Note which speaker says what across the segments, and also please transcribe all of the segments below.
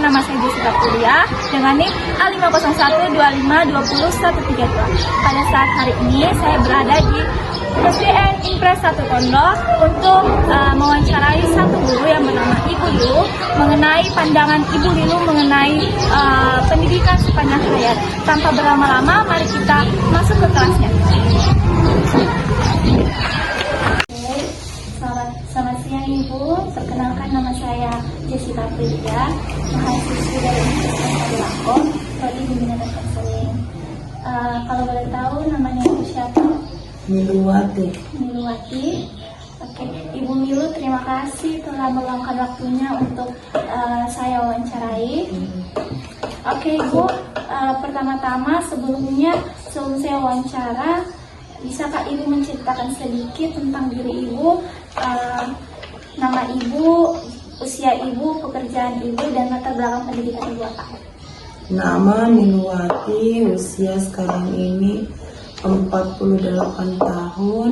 Speaker 1: nama saya Jessica Pulia dengan NIM A50125203132. Pada saat hari ini saya berada di SDN Impres 1 Tondo untuk mewawancarai satu guru yang bernama Ibu Lilu mengenai pandangan Ibu Lilu mengenai pendidikan sepanjang hayat. Tanpa berlama-lama, mari kita masuk ke kelasnya. Selamat siang Ibu, perkenalkan nama saya Jessica Pulia, mahasiswi dari Universitas Lampung, prodi Bimbingan dan Konseling. Kalau boleh tahu namanya Ibu siapa?
Speaker 2: Miluwati.
Speaker 1: Oke, Ibu Milu, terima kasih telah meluangkan waktunya untuk saya wawancarai. Oke Ibu, pertama-tama sebelum saya wawancara, bisakah Ibu menceritakan sedikit tentang diri Ibu, nama Ibu, usia Ibu, pekerjaan Ibu, dan latar belakang pendidikan Ibu apa?
Speaker 2: Nama Miluwati, usia sekarang ini 48 tahun,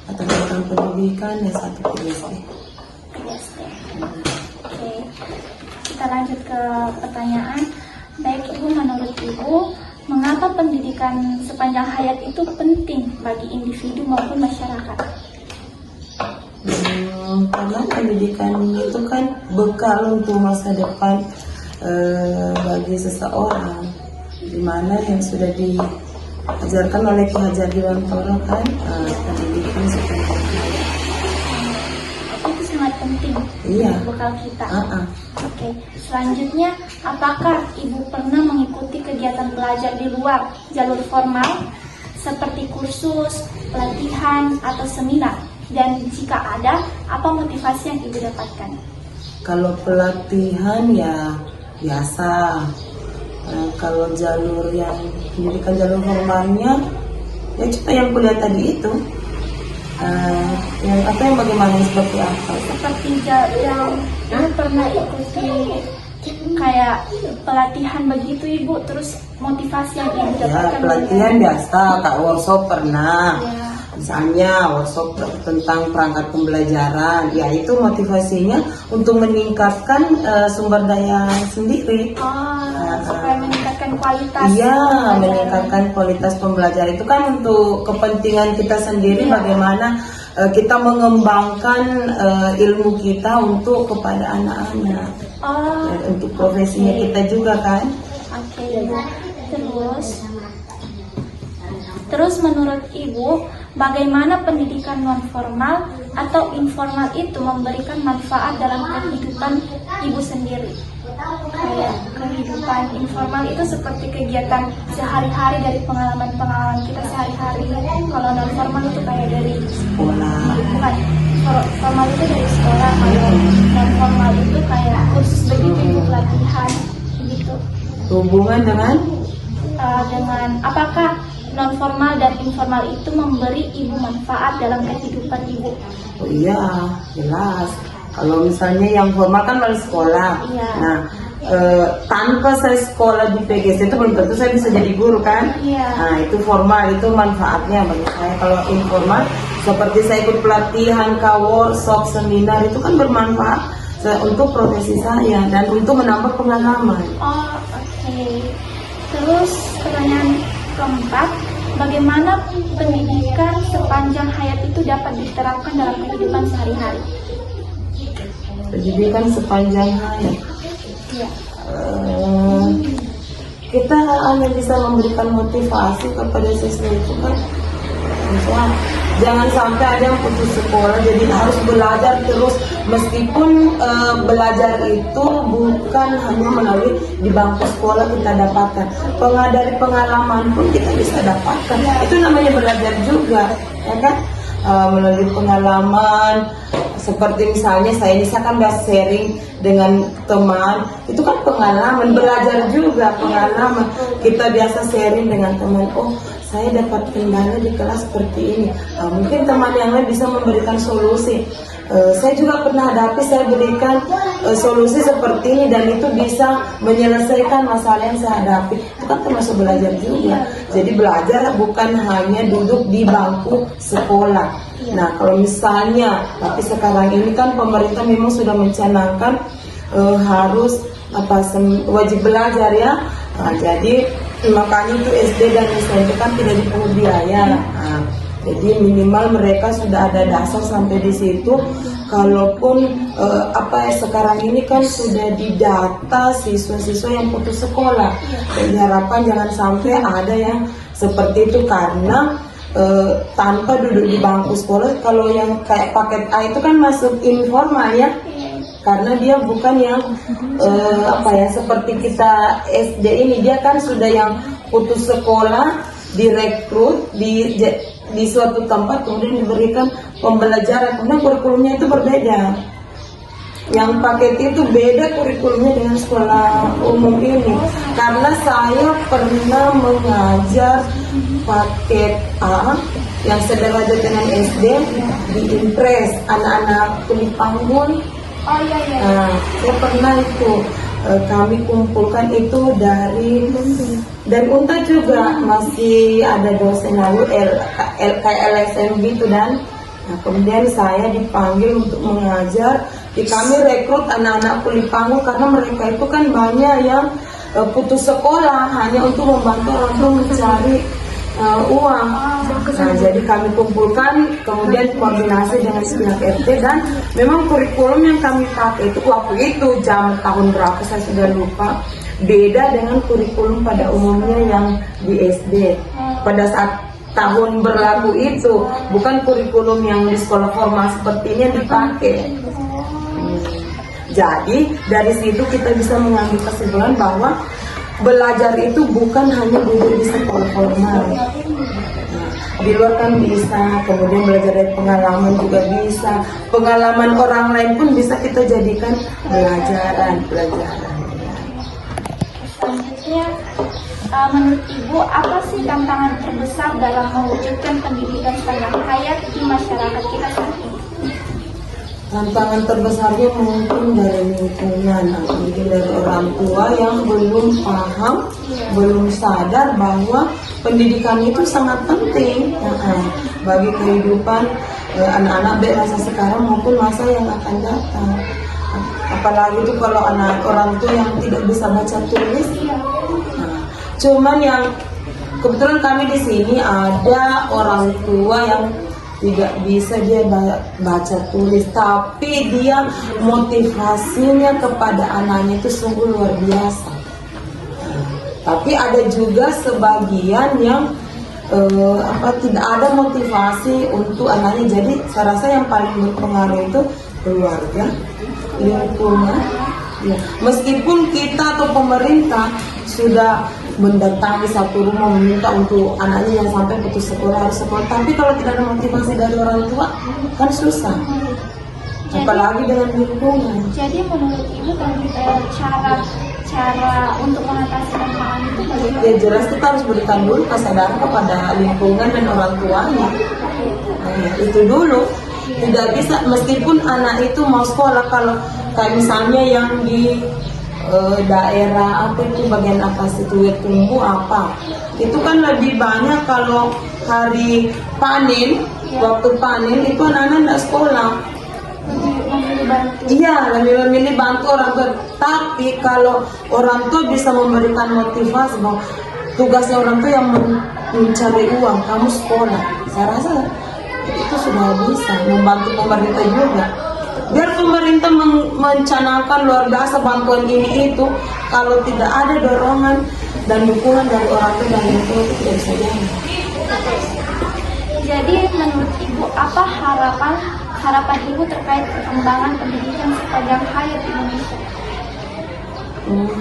Speaker 2: latar belakang pendidikan S1 PGSD.
Speaker 1: Oke, kita lanjut ke pertanyaan. Baik Ibu, menurut Ibu, mengapa pendidikan sepanjang hayat itu penting bagi individu maupun masyarakat?
Speaker 2: Karena pendidikan itu kan bekal untuk masa depan bagi seseorang, dimana yang sudah diajarkan oleh Ki Hajar Dewantara kan, pendidikan sepanjang hayat.
Speaker 1: Itu sangat penting,
Speaker 2: Iya.
Speaker 1: bekal kita.
Speaker 2: Oke.
Speaker 1: Selanjutnya, apakah Ibu pernah mengikuti kegiatan belajar di luar jalur formal seperti kursus, pelatihan, atau seminar? Dan jika ada, apa motivasi yang Ibu dapatkan?
Speaker 2: Kalau pelatihan ya biasa. Kalau jalur yang pendidikan jalur formalnya ya cuma yang kuliah tadi itu. Yang bagaimana seperti apa?
Speaker 1: Seperti yang Ibu pernah ikuti kayak pelatihan begitu Ibu, terus motivasi yang Ibu dapatkan?
Speaker 2: Ya pelatihan biasa, Kak, workshop pernah.
Speaker 1: Ya.
Speaker 2: Misalnya workshop tentang perangkat pembelajaran, ya itu motivasinya untuk meningkatkan sumber daya sendiri.
Speaker 1: Supaya meningkatkan kualitas.
Speaker 2: Iya,
Speaker 1: pembelajaran.
Speaker 2: meningkatkan kualitas pembelajaran itu kan untuk kepentingan kita sendiri, bagaimana kita mengembangkan ilmu kita untuk kepada anak-anak, untuk profesinya kita juga kan.
Speaker 1: Oke, Ibu. Terus menurut Ibu, bagaimana pendidikan non formal atau informal itu memberikan manfaat dalam kehidupan Ibu sendiri? Kayak kehidupan informal itu seperti kegiatan sehari-hari dari pengalaman-pengalaman kita sehari-hari. Kalau non formal itu kayak dari
Speaker 2: Sekolah.
Speaker 1: bukan, formal itu dari sekolah. Kalau non formal itu kayak kursus begitu, Ibu, pelatihan gitu.
Speaker 2: Hubungan dengan
Speaker 1: Apakah non formal dan informal itu memberi Ibu manfaat dalam kehidupan Ibu?
Speaker 2: Oh iya, jelas. Kalau misalnya yang formal kan melalui sekolah.
Speaker 1: Iya.
Speaker 2: Nah, tanpa saya sekolah di PGSD itu belum tentu saya bisa jadi guru kan?
Speaker 1: Iya.
Speaker 2: Nah, itu formal, itu manfaatnya bagi saya. Kalau informal, seperti saya ikut pelatihan, workshop, seminar, itu kan bermanfaat untuk profesi saya dan untuk menambah pengalaman.
Speaker 1: Oke. Terus pertanyaan keempat, bagaimana pendidikan sepanjang hayat itu dapat diterapkan dalam kehidupan sehari-hari?
Speaker 2: Pendidikan sepanjang hayat.
Speaker 1: Iya.
Speaker 2: Kita hanya bisa memberikan motivasi kepada siswa itu kan. Misalnya, jangan sampai ada yang putus sekolah, jadi harus belajar terus. Meskipun belajar itu bukan hanya melalui di bangku sekolah kita dapatkan, dari pengalaman pun kita bisa dapatkan. Itu namanya belajar juga, ya kan? Melalui pengalaman, seperti misalnya saya kan biasa sharing dengan teman, itu kan pengalaman, belajar juga pengalaman. Kita biasa sharing dengan teman, oh saya dapat kendala di kelas seperti ini, mungkin teman yang lain bisa memberikan solusi. Saya juga pernah hadapi, saya berikan solusi seperti ini dan itu bisa menyelesaikan masalah yang saya hadapi. Itu kan termasuk belajar juga. Jadi belajar bukan hanya duduk di bangku sekolah. Nah kalau misalnya, tapi sekarang ini kan pemerintah memang sudah mencanangkan harus wajib belajar ya. Nah, jadi makanya itu SD dan SMP kan tidak dipungut biaya. Nah, jadi minimal mereka sudah ada dasar sampai di situ. Kalaupun sekarang ini kan sudah didata siswa-siswa yang putus sekolah. Jadi harapan jangan sampai ada yang seperti itu, karena tanpa duduk di bangku sekolah, kalau yang kayak paket A itu kan masuk informal ya. Karena dia bukan yang seperti kita SD ini, dia kan sudah yang putus sekolah, direkrut di suatu tempat, kemudian diberikan pembelajaran, kemudian kurikulumnya itu berbeda. Yang paket itu beda kurikulumnya dengan sekolah umum ini. Karena saya pernah mengajar paket A yang sederajat dengan SD di Impres, anak-anak kulit panggul.
Speaker 1: Oh iya.
Speaker 2: Nah, saya pernah itu kami kumpulkan itu dari Unta juga, masih ada dosen lalu LSM gitu, dan kemudian saya dipanggil untuk mengajar. Kami rekrut anak-anak kulit panggul karena mereka itu kan banyak yang putus sekolah hanya untuk membantu orang tua mencari uang. Nah, jadi kami kumpulkan, kemudian koordinasi dengan pihak RT, dan memang kurikulum yang kami pakai itu waktu itu tahun berapa saya sudah lupa, beda dengan kurikulum pada umumnya yang di SD. Pada saat tahun berlaku itu bukan kurikulum yang di sekolah formal seperti ini yang dipakai. Jadi dari situ kita bisa mengambil kesimpulan bahwa belajar itu bukan hanya duduk di sekolah formal. Di luar kan bisa, kemudian belajar dari pengalaman juga bisa. Pengalaman orang lain pun bisa kita jadikan pelajaran.
Speaker 1: Selanjutnya, menurut Ibu, apa sih tantangan terbesar dalam mewujudkan pendidikan sepanjang hayat di masyarakat kita saat ini?
Speaker 2: Tantangan terbesarnya mungkin dari lingkungan, mungkin dari orang tua yang belum paham, belum sadar bahwa pendidikan itu sangat penting bagi kehidupan anak-anak baik masa sekarang maupun masa yang akan datang. Apalagi itu kalau orang tua yang tidak bisa baca tulis. Cuman yang kebetulan kami di sini ada orang tua yang tidak bisa dia baca tulis, tapi dia motivasinya kepada anaknya itu sungguh luar biasa. Tapi ada juga sebagian yang tidak ada motivasi untuk anaknya. Jadi saya rasa yang paling berpengaruh itu keluarga, lingkungan. Ya. Meskipun kita atau pemerintah sudah mendatangi satu rumah meminta untuk anaknya yang sampai putus sekolah harus sekolah, tapi kalau tidak ada motivasi dari orang tua kan susah. Apalagi dengan lingkungan.
Speaker 1: Jadi menurut Ibu cara untuk mengatasi tantangan itu bagaimana?
Speaker 2: Ya jelas kita harus berikan dulu kesadaran kepada lingkungan dan orang tuanya. Itu dulu. Tidak bisa, meskipun anak itu mau sekolah, kalau kayak misalnya yang di daerah bagian atas itu tumbuh apa, itu kan lebih banyak kalau hari panen, waktu panen itu anak-anak tidak sekolah. Iya, lebih memilih bantu orang tua. Tapi kalau orang tua bisa memberikan motivasi bahwa tugasnya orang tua yang mencari uang, kamu sekolah, saya rasa itu sudah bisa membantu pemerintah juga. Biar pemerintah mencanangkan luar biasa bantuan ini itu, kalau tidak ada dorongan dan dukungan dari orang tua dan lingkungan itu tidak bisa jalan.
Speaker 1: Jadi menurut Ibu, apa harapan Ibu terkait perkembangan pendidikan sepanjang hayat Indonesia?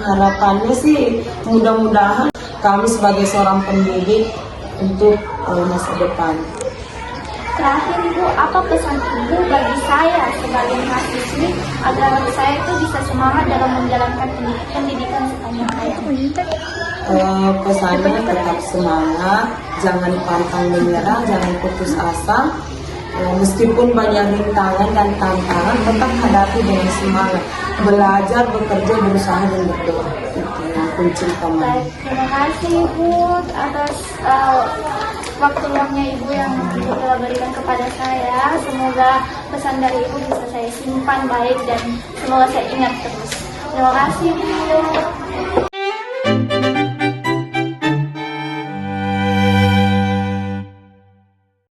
Speaker 2: Harapannya sih mudah-mudahan kami sebagai seorang pendidik untuk masa depan.
Speaker 1: Terakhir Ibu, apa pesan Ibu bagi saya sebagai mahasiswi agar saya itu bisa semangat dalam menjalankan pendidikan sepanjang hayat?
Speaker 2: Pesannya tetap semangat, jangan pantang menyerah, jangan putus asa. Meskipun banyak rintangan dan tantangan, tetap hadapi dengan semangat. Belajar, bekerja, berusaha, dan berdoa. Itu yang kunci utama.
Speaker 1: Baik, terima kasih Ibu atas waktu luangnya Ibu yang Ibu telah berikan kepada saya. Semoga pesan dari Ibu bisa saya simpan baik dan semoga saya ingat terus. Terima kasih Bu.